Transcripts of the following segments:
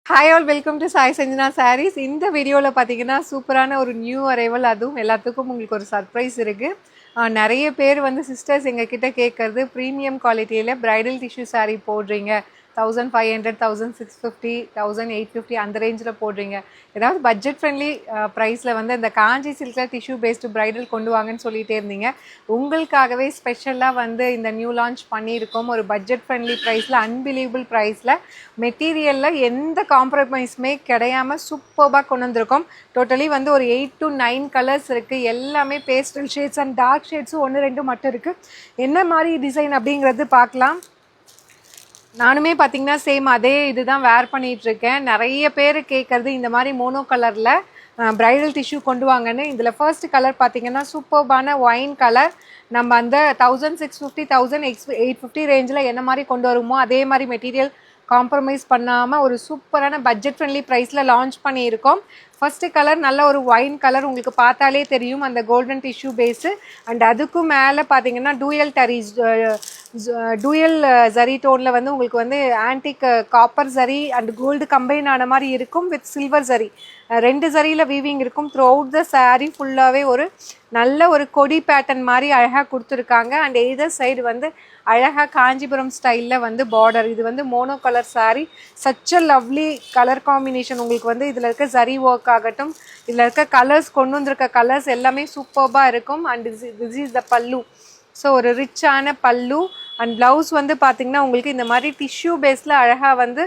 Hi all, welcome to Sai Sanjana Sarees. இந்த வீடியோல பாத்தீங்கன்னா சூப்பரான ஒரு நியூ அரைவல், அதுவும் எல்லாத்துக்கும் உங்களுக்கு ஒரு சர்ப்ரைஸ் இருக்கு. நிறைய பேர் வந்து சிஸ்டர்ஸ் எங்க கிட்ட கேட்கறது ப்ரீமியம் குவாலிட்டியில பிரைடல் டிஷ்யூ saree போடுறீங்க, 1500, 1650, 1850 அந்த ரேஞ்சில் போடுறீங்க. ஏதாவது பட்ஜெட் ஃப்ரெண்ட்லி ப்ரைஸில் வந்து இந்த காஞ்சி சில்கில் டிஷ்யூ பேஸ்டு பிரைடல் கொண்டு வாங்கன்னு சொல்லிகிட்டே இருந்தீங்க. உங்களுக்காகவே ஸ்பெஷலாக வந்து இந்த நியூ லான்ச் பண்ணியிருக்கோம். ஒரு பட்ஜெட் ஃப்ரெண்ட்லி ப்ரைஸில், அன்பிலீவபிள் ப்ரைஸில், மெட்டீரியலில் எந்த காம்ப்ரமைஸுமே கிடையாமல் சூப்பராக கொண்டு வந்திருக்கோம். டோட்டலி வந்து ஒரு 8 to 9 கலர்ஸ் இருக்குது. எல்லாமே பேஸ்டல் ஷேட்ஸ் அண்ட் டார்க் ஷேட்ஸும் 1-2 மட்டும் இருக்குது. என்ன மாதிரி டிசைன் அப்படிங்கிறது பார்க்கலாம். நானுமே பார்த்தீங்கன்னா சேம் அதே இதுதான் வேர் பண்ணிகிட்ருக்கேன். நிறைய பேர் கேட்குறது இந்த மாதிரி மோனோ கலரில் ப்ரைடல் டிஷ்யூ கொண்டு வாங்கன்னு. இதில் ஃபர்ஸ்ட் கலர் பார்த்தீங்கன்னா சூப்பர்பான ஒயின் கலர். நம்ம அந்த 1650, 1850 ரேஞ்சில் என்ன மாதிரி கொண்டு வருமோ அதே மாதிரி மெட்டீரியல் காம்ப்ரமைஸ் பண்ணாமல் ஒரு சூப்பரான பட்ஜெட் ஃப்ரெண்ட்லி ப்ரைஸில் லான்ச் பண்ணியிருக்கோம். ஃபர்ஸ்ட் கலர் நல்ல ஒரு ஒயின் கலர், உங்களுக்கு பார்த்தாலே தெரியும் அந்த கோல்டன் டிஷ்யூ பேஸு. அண்ட் அதுக்கும் மேலே பார்த்தீங்கன்னா டூயல் ஜரி டோனில் வந்து உங்களுக்கு வந்து antique copper zari and gold combine ஆன மாதிரி இருக்கும் வித் சில்வர் ஜரி. 2 ஜரியில் வீவிங் இருக்கும். த்ரூ அவுட் த சாரீ ஃபுல்லாகவே ஒரு நல்ல ஒரு கொடி பேட்டர்ன் மாதிரி அழகாக கொடுத்துருக்காங்க. அண்ட் எய்தர் சைடு வந்து அழகாக காஞ்சிபுரம் ஸ்டைலில் வந்து பார்டர். இது வந்து mono colour sari. Such a lovely colour combination. உங்களுக்கு வந்து இதில் இருக்க ஜரி ஒர்க் ஆகட்டும், இதில் இருக்க கலர்ஸ், கொண்டு வந்திருக்க கலர்ஸ் எல்லாமே சூப்பர்பாக இருக்கும். அண்ட் திஸ் இஸ் த பல்லு. ஸோ ஒரு ரிச்சான பல்லு. அண்ட் ப்ளவுஸ் வந்து பார்த்திங்கன்னா உங்களுக்கு இந்த மாதிரி டிஷ்யூ பேஸில் அழகாக வந்து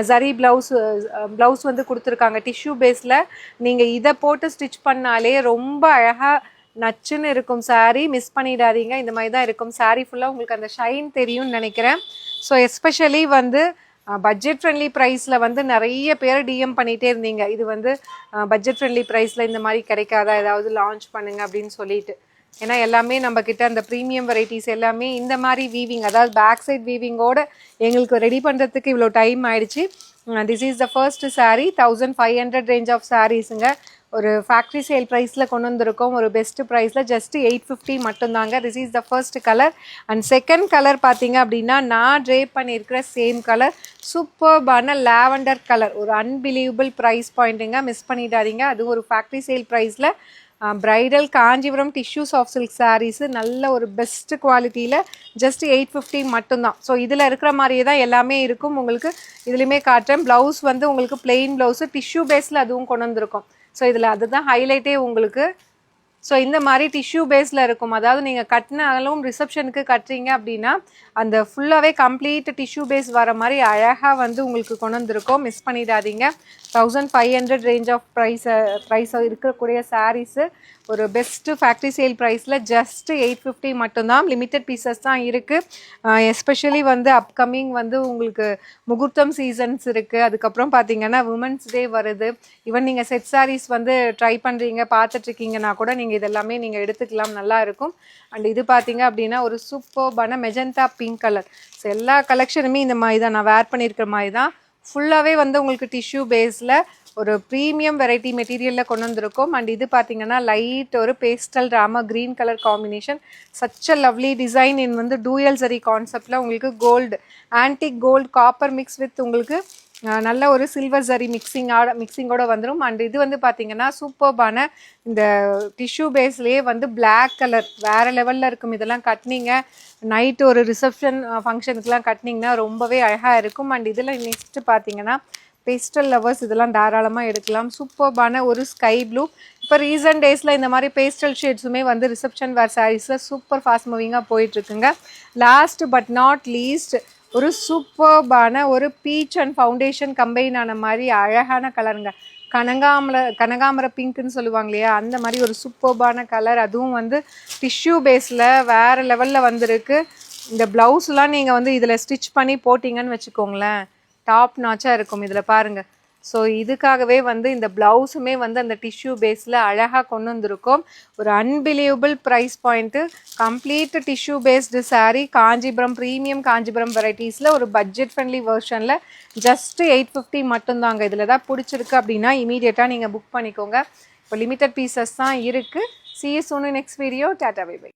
ஜரி ப்ளவுஸ் வந்து கொடுத்துருக்காங்க. டிஷ்யூ பேஸில் நீங்கள் இதை போட்டு ஸ்டிச் பண்ணாலே ரொம்ப அழகாக நச்சுன்னு இருக்கும் சாரீ. மிஸ் பண்ணிடாதீங்க. இந்த மாதிரி தான் இருக்கும் சாரீ ஃபுல்லாக. உங்களுக்கு அந்த ஷைன் தெரியும்னு நினைக்கிறேன். ஸோ எஸ்பெஷலி வந்து பட்ஜெட் ஃப்ரெண்ட்லி ப்ரைஸில் வந்து நிறைய பேர் டிஎம் பண்ணிகிட்டே இருந்தீங்க, இது வந்து பட்ஜெட் ஃப்ரெண்ட்லி ப்ரைஸில் இந்த மாதிரி கிடைக்காதா, ஏதாவது லான்ச் பண்ணுங்க அப்படின்னு சொல்லிட்டு. ஏன்னா எல்லாமே நம்மக்கிட்ட அந்த ப்ரீமியம் வெரைட்டிஸ் எல்லாமே இந்த மாதிரி வீவிங், அதாவது பேக் சைட் வீவிங்கோடு எங்களுக்கு ரெடி பண்ணுறதுக்கு இவ்வளோ டைம் ஆயிடுச்சு. This is the first saree. 1500 range of சாரீஸுங்க. ஒரு ஃபேக்ட்ரி சேல் ப்ரைஸில் கொண்டு வந்திருக்கோம். ஒரு பெஸ்ட் ப்ரைஸில் ஜஸ்ட் 850 மட்டும்தாங்க. This is the first colour. And second colour பார்த்தீங்க அப்படின்னா நான் ட்ரேப் பண்ணியிருக்கிற சேம் கலர், சூப்பர்பான லாவெண்டர் கலர். ஒரு அன்பிலீவபிள் ப்ரைஸ் பாயிண்ட்டுங்க, மிஸ் பண்ணிடாதீங்க. அதுவும் ஒரு ஃபேக்ட்ரி சேல் ப்ரைஸில் bridal Kanchipuram tissue soft silk saris நல்ல ஒரு பெஸ்ட் குவாலிட்டியில் ஜஸ்ட் 850 மட்டும்தான். ஸோ இதில் இருக்கிற மாதிரியே தான் எல்லாமே இருக்கும். உங்களுக்கு இதுலேயுமே காட்டுறேன். ப்ளவுஸ் வந்து உங்களுக்கு பிளெயின் ப்ளவுஸு டிஷ்யூ பேஸில் அதுவும் கொண்டு வந்திருக்கும். ஸோ இதில் அதுதான் ஹைலைட்டே உங்களுக்கு. ஸோ இந்த மாதிரி டிஷ்யூ பேஸில் இருக்கும். அதாவது நீங்கள் கட்டினாலும் ரிசப்ஷனுக்கு கட்டுறீங்க அப்படின்னா அந்த ஃபுல்லாகவே கம்ப்ளீட் டிஷ்யூ பேஸ் வர மாதிரி அழகாக வந்து உங்களுக்கு கொண்டு வந்திருக்கோம். மிஸ் பண்ணிடாதீங்க. 1500 ரேஞ்ச் ஆஃப் ப்ரைஸ் இருக்கக்கூடிய சாரீஸு ஒரு பெஸ்ட்டு ஃபேக்ட்ரி சேல் ப்ரைஸில் ஜஸ்ட் 850 மட்டும்தான். லிமிட்டட் பீசஸ் தான் இருக்குது. எஸ்பெஷலி வந்து அப்கமிங் வந்து உங்களுக்கு முகூர்த்தம் சீசன்ஸ் இருக்குது. அதுக்கப்புறம் பார்த்தீங்கன்னா உமன்ஸ் டே வருது. ஈவன் நீங்கள் செட் சாரீஸ் வந்து ட்ரை பண்ணுறீங்க, பார்த்துட்ருக்கீங்கன்னா கூட நீங்கள் இதெல்லாமே நீங்கள் எடுத்துக்கலாம், நல்லா இருக்கும். அண்ட் இது பார்த்தீங்க அப்படின்னா ஒரு சூப்பர்பான மெஜந்தா பிங்க் கலர். ஸோ எல்லா கலெக்ஷனுமே இந்த மாதிரி தான் நான் வேர் பண்ணியிருக்கிற மாதிரி தான். ஃபுல்லாகவே வந்து உங்களுக்கு டிஷ்யூ பேஸில் ஒரு ப்ரீமியம் வெரைட்டி மெட்டீரியலில் கொண்டு வந்திருக்கோம். அண்ட் இது பார்த்தீங்கன்னா லைட் ஒரு pastel Rama green colour combination. Such a lovely design in வந்து டூயல் சரி கான்செப்டில் உங்களுக்கு gold, antique gold copper mix with உங்களுக்கு நல்ல ஒரு சில்வர் ஜரி மிக்சிங்கோட வந்துடும். அண்ட் இது வந்து பார்த்தீங்கன்னா சூப்பர்பான இந்த டிஷ்யூ பேஸ்லேயே வந்து பிளாக் கலர் வேறு லெவலில் இருக்கும். இதெல்லாம் கட்டினீங்க நைட்டு ஒரு ரிசப்ஷன் ஃபங்க்ஷனுக்குலாம் கட்டினீங்கன்னா ரொம்பவே அழகாக இருக்கும். அண்ட் இதில் நெக்ஸ்ட்டு பார்த்தீங்கன்னா பேஸ்டல் லவர்ஸ் இதெல்லாம் தாராளமாக எடுக்கலாம். சூப்பர்பான ஒரு ஸ்கை ப்ளூ. இப்போ ரீசன்ட் டேஸில் இந்த மாதிரி பேஸ்டல் ஷேட்ஸுமே வந்து ரிசப்ஷன் வேர் சாரீஸில் சூப்பர் ஃபாஸ்ட் மூவிங்காக போயிட்டுருக்குங்க. லாஸ்ட் பட் நாட் லீஸ்ட் ஒரு சூப்பர்பான ஒரு பீச் அண்ட் ஃபவுண்டேஷன் கம்பைன் ஆன மாதிரி அழகான கலருங்க. கனகாமர பிங்க்குன்னு சொல்லுவாங்க இல்லையா, அந்த மாதிரி ஒரு சூப்பர்பான கலர். அதுவும் வந்து டிஷ்யூ பேஸில் வேறு லெவலில் வந்துருக்கு. இந்த ப்ளவுஸ்லாம் நீங்கள் வந்து இதில் ஸ்டிச் பண்ணி போட்டிங்கன்னு வச்சுக்கோங்களேன், டாப் நாச்சாக இருக்கும். இதில் பாருங்கள். ஸோ இதுக்காகவே வந்து இந்த ப்ளவுஸுமே வந்து அந்த டிஷ்யூ பேஸில் அழகாக கொண்டு வந்திருக்கோம். ஒரு unbelievable price point. Complete tissue based saree Kanchipuram premium Kanchipuram வெரைட்டிஸில் ஒரு பட்ஜெட் ஃப்ரெண்ட்லி வெர்ஷனில் ஜஸ்ட் 850 மட்டும்தாங்க. இதில் தான் பிடிச்சிருக்கு அப்படின்னா இமீடியட்டாக நீங்கள் புக் பண்ணிக்கோங்க. இப்போ லிமிட்டட் பீசஸ் தான் இருக்குது. See you soon in next video. Tata, bye bye.